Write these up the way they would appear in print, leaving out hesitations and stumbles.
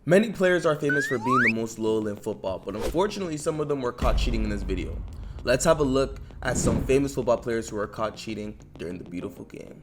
Many players are famous for being the most loyal in football, but unfortunately some of them were caught cheating in this video. Let's have a look at some famous football players who were caught cheating during the beautiful game.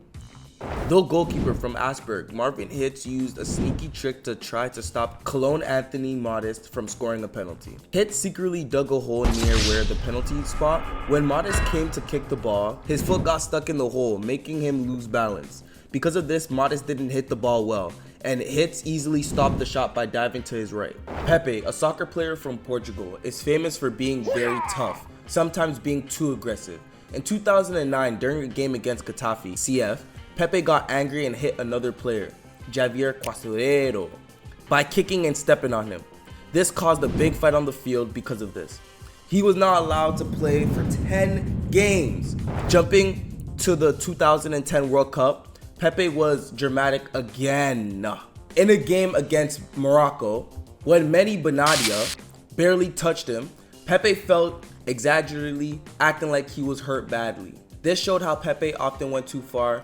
The goalkeeper from Asperg, Marvin Hitz, used a sneaky trick to try to stop Cologne Anthony Modest from scoring a penalty. Hitz secretly dug a hole near where the penalty spot. When Modest came to kick the ball, his foot got stuck in the hole, making him lose balance. Because of this, Modest didn't hit the ball well, and Hitz easily stopped the shot by diving to his right. Pepe, a soccer player from Portugal, is famous for being very tough, sometimes being too aggressive. In 2009, during a game against Getafe CF, Pepe got angry and hit another player, Javier Quastorero, by kicking and stepping on him. This caused a big fight on the field because of this. He was not allowed to play for 10 games. Jumping to the 2010 World Cup, Pepe was dramatic again. In a game against Morocco, when Mehdi Benatia barely touched him, Pepe felt exaggeratedly, acting like he was hurt badly. This showed how Pepe often went too far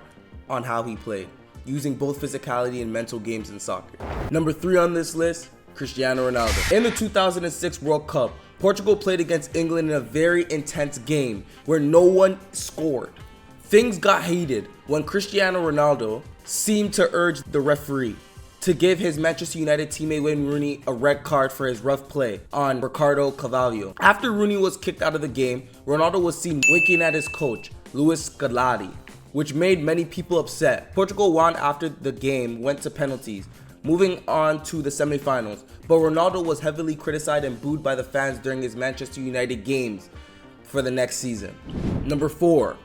on how he played, using both physicality and mental games in soccer. Number 3 on this list, Cristiano Ronaldo. In the 2006 World Cup, Portugal played against England in a very intense game where no one scored. Things got heated when Cristiano Ronaldo seemed to urge the referee to give his Manchester United teammate Wayne Rooney a red card for his rough play on Ricardo Carvalho. After Rooney was kicked out of the game, Ronaldo was seen winking at his coach, Luis Scolari, which made many people upset. Portugal won after the game went to penalties, moving on to the semifinals, but Ronaldo was heavily criticized and booed by the fans during his Manchester United games for the next season. Number 4,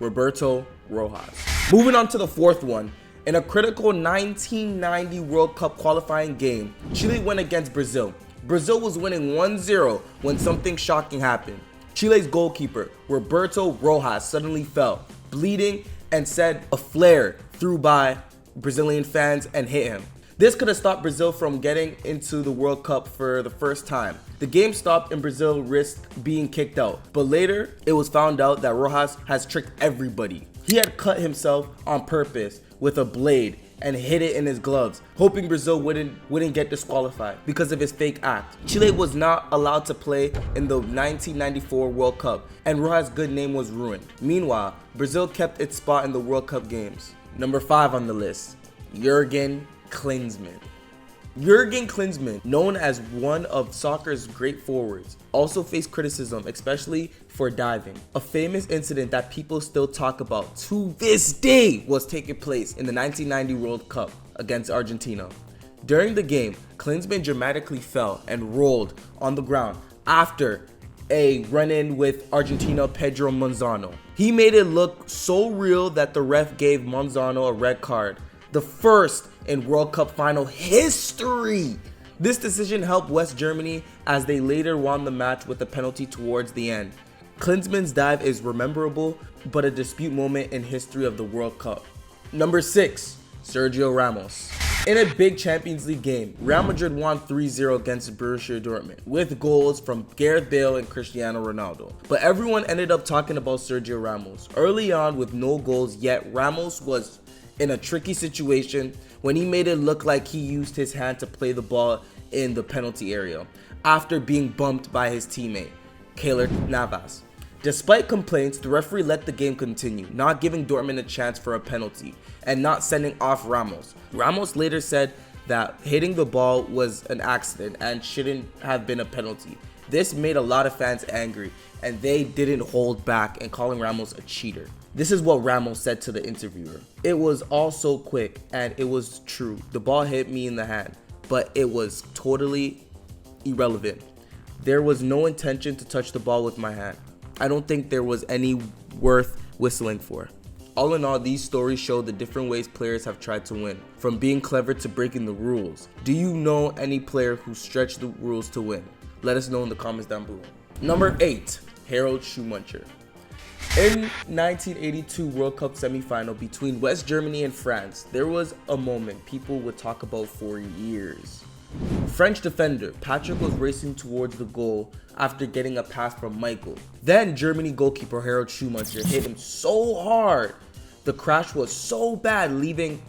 Roberto Rojas. Moving on to the 4th one, in a critical 1990 World Cup qualifying game, Chile went against Brazil. Brazil was winning 1-0 when something shocking happened. Chile's goalkeeper, Roberto Rojas, suddenly fell, bleeding, and said a flare through by Brazilian fans and hit him. This could have stopped Brazil from getting into the World Cup for the first time. The game stopped and Brazil risked being kicked out, but later it was found out that Rojas has tricked everybody. He had cut himself on purpose with a blade and hid it in his gloves, hoping Brazil wouldn't get disqualified because of his fake act. Chile was not allowed to play in the 1994 World Cup, and Rojas' good name was ruined. Meanwhile, Brazil kept its spot in the World Cup games. Number 5 on the list, Jurgen Klinsmann. Jurgen Klinsmann, known as one of soccer's great forwards, also faced criticism, especially for diving. A famous incident that people still talk about to this day was taking place in the 1990 World Cup against Argentina. During the game, Klinsmann dramatically fell and rolled on the ground after a run-in with Argentina Pedro Monzano. He made it look so real that the ref gave Monzano a red card, the first in World Cup final history. This decision helped West Germany as they later won the match with a penalty towards the end. Klinsmann's dive is memorable, but a dispute moment in history of the World Cup. Number 6, Sergio Ramos. In a big Champions League game, Real Madrid won 3-0 against Borussia Dortmund with goals from Gareth Bale and Cristiano Ronaldo. But everyone ended up talking about Sergio Ramos. Early on with no goals, yet Ramos was in a tricky situation when he made it look like he used his hand to play the ball in the penalty area after being bumped by his teammate, Keylor Navas. Despite complaints, the referee let the game continue, not giving Dortmund a chance for a penalty and not sending off Ramos. Ramos later said that hitting the ball was an accident and shouldn't have been a penalty. This made a lot of fans angry, and they didn't hold back in calling Ramos a cheater. This is what Ramos said to the interviewer. "It was all so quick and it was true. The ball hit me in the hand, but it was totally irrelevant. There was no intention to touch the ball with my hand. I don't think there was any worth whistling for." All in all, these stories show the different ways players have tried to win, from being clever to breaking the rules. Do you know any player who stretched the rules to win? Let us know in the comments down below. Number 8, Harold Schumacher. In 1982 World Cup semifinal between West Germany and France, there was a moment people would talk about for years. French defender Patrick was racing towards the goal after getting a pass from Michael. Then Germany goalkeeper Harold Schumacher hit him so hard. The crash was so bad, leaving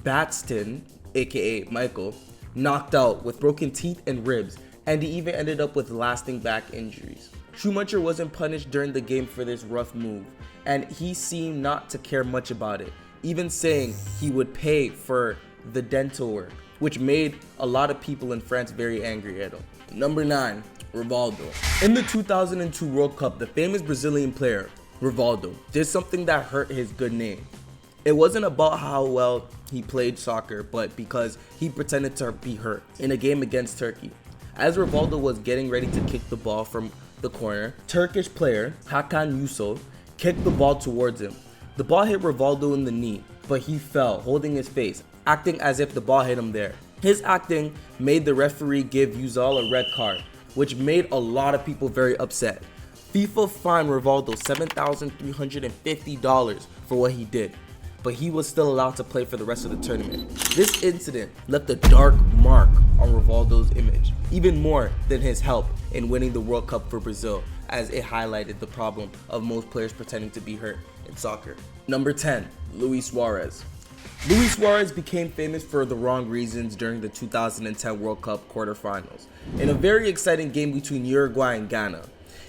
Batston, aka Michael, knocked out with broken teeth and ribs, and he even ended up with lasting back injuries. Schumacher wasn't punished during the game for this rough move, and he seemed not to care much about it, even saying he would pay for the dental work, which made a lot of people in France very angry at him. Number 9, Rivaldo. In the 2002 World Cup, the famous Brazilian player, Rivaldo, did something that hurt his good name. It wasn't about how well he played soccer, but because he pretended to be hurt in a game against Turkey. As Rivaldo was getting ready to kick the ball from the corner, Turkish player Hakan Yücel kicked the ball towards him. The ball hit Rivaldo in the knee, but he fell, holding his face, acting as if the ball hit him there. His acting made the referee give Yücel a red card, which made a lot of people very upset. FIFA fined Rivaldo $7,350 for what he did, but he was still allowed to play for the rest of the tournament. This incident left a dark mark on Rivaldo's image, even more than his help in winning the World Cup for Brazil, as it highlighted the problem of most players pretending to be hurt in soccer. Number 10, Luis Suarez. Luis Suarez became famous for the wrong reasons during the 2010 World Cup quarterfinals, in a very exciting game between Uruguay and Ghana.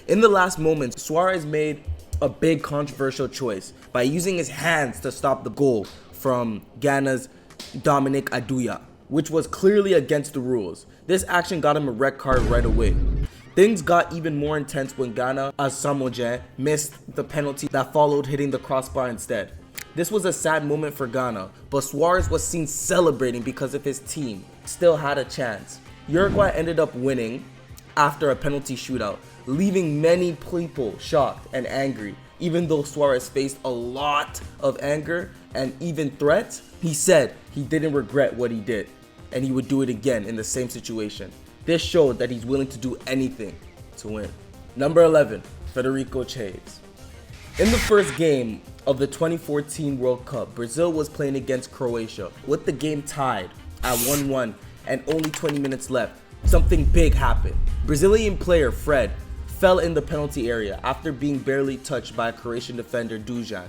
In the last moments, Suarez made a big controversial choice by using his hands to stop the goal from Ghana's Dominic Aduya, which was clearly against the rules. This action got him a red card right away. Things got even more intense when Ghana Asamoah missed the penalty that followed, hitting the crossbar instead. This was a sad moment for Ghana, but Suarez was seen celebrating because of his team still had a chance. Uruguay ended up winning after a penalty shootout, leaving many people shocked and angry. Even though Suarez faced a lot of anger and even threats, he said he didn't regret what he did and he would do it again in the same situation. This showed that he's willing to do anything to win. Number 11, Federico Chaves. In the first game of the 2014 World Cup, Brazil was playing against Croatia. With the game tied at 1-1 and only 20 minutes left, something big happened. Brazilian player Fred fell in the penalty area after being barely touched by a Croatian defender, Dujan.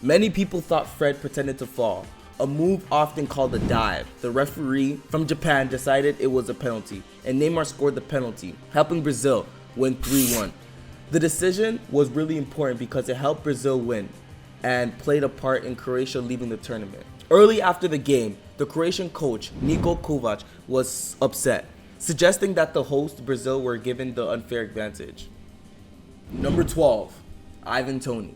Many people thought Fred pretended to fall, a move often called a dive. The referee from Japan decided it was a penalty, and Neymar scored the penalty, helping Brazil win 3-1. The decision was really important because it helped Brazil win and played a part in Croatia leaving the tournament. Early after the game, the Croatian coach, Niko Kovac, was upset, suggesting that the host Brazil were given the unfair advantage. Number 12, Ivan Toney.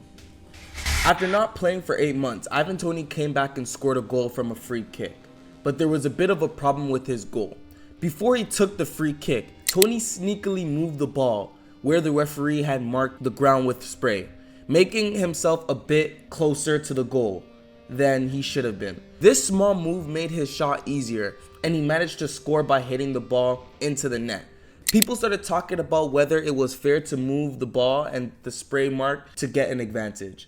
After not playing for 8 months, Ivan Toney came back and scored a goal from a free kick. But there was a bit of a problem with his goal. Before he took the free kick, Toney sneakily moved the ball where the referee had marked the ground with spray, making himself a bit closer to the goal than he should have been. This small move made his shot easier, and he managed to score by hitting the ball into the net. People started talking about whether it was fair to move the ball and the spray mark to get an advantage.